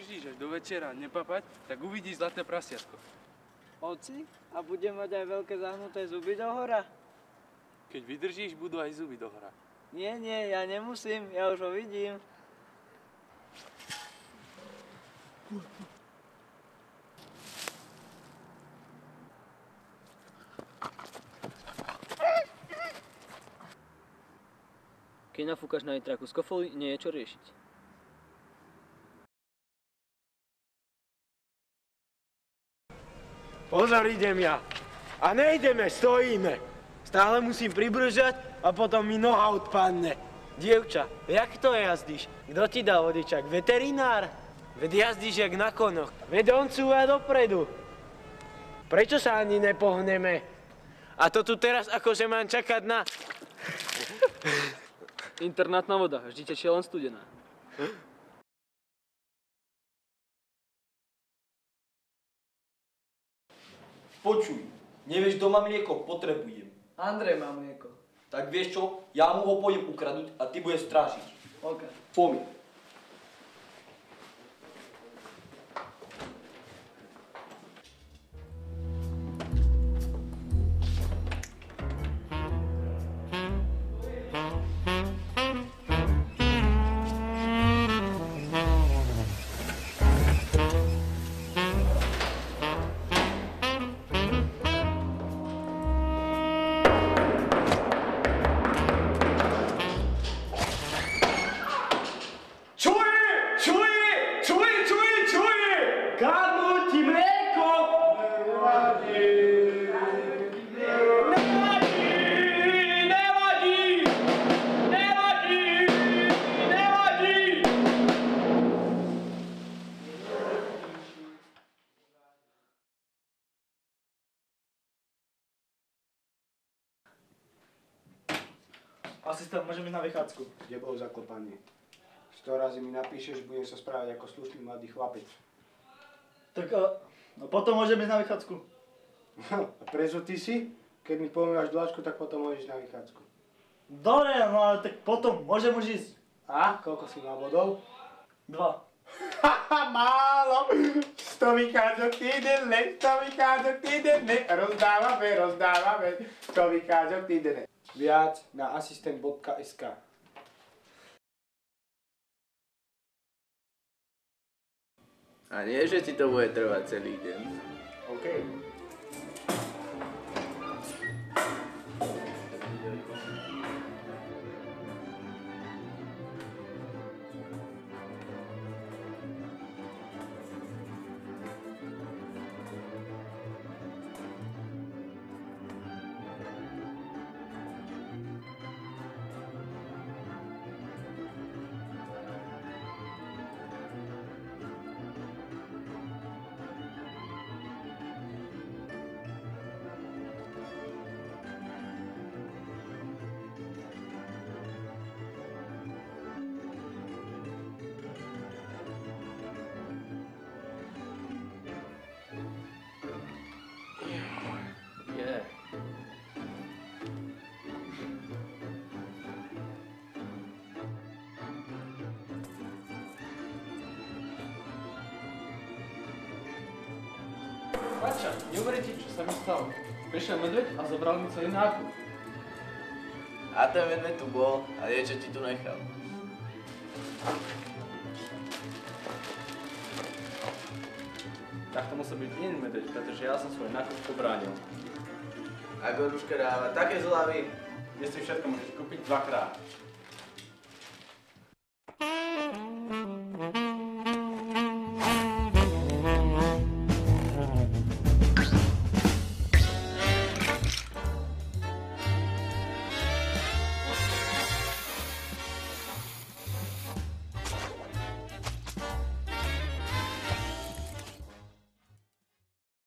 vydržíš až do večera nepapať, tak uvidíš zlaté prasiatko. Oci? A budem mať aj veľké zahnuté zuby do hora? Keď vydržíš, budú aj zuby do hora. Nie, ja nemusím, ja už ho vidím. Keď nafúkaš na nitraku z kofoly, nie je čo riešiť. Pozor, idem ja. A nejdeme, stojíme. Stále musím pribržať a potom mi noha odpadne. Dievča, jak to jazdíš? Kto ti dal vodičak? Veterinár? Veď jazdíš jak na konoch. Veď on cúva dopredu. Prečo sa ani nepohneme? A to tu teraz akože mám čakať na... Internátna voda, vždy tečie len studená. Počuj, nevieš, kto má mlieko? Potrebujem. Andrej má mlieko. Tak vieš čo? Ja mu ho pôjdem ukradnúť a ty budeš strážiť. OK. Poďme. Asistent, môžeme ísť na vychádzku. Kde bol zaklopaný? 100 razy mi napíšeš, budem sa správať ako slušný mladý chlapec. Tak no potom môžeme ísť na vychádzku. A prečo ty si? Keď mi pomývaš dlačku, tak potom môžeš na vychádzku. Dobre, no ale tak potom môžem už ísť. A? Koľko si mal bodov? 2. Haha, málo! 100 vychádzok týdenne, 100 vychádzok týdenne, rozdávame, 100 vychádzok týdenne. Viac na asistent.sk. A nie, že ti to bude trvať celý deň. OK. Pača, neuveríte, čo sa mi stalo. Prišiel medveď a zobral mi celý nákup. A ten medveď tu bol a niečo ti tu nechal. Tak to musel byť iný medveď, pretože ja som svoj nákup pobránil. A Goruška dáva také zľavy. Dnes si všetko môžete kúpiť 2-krát.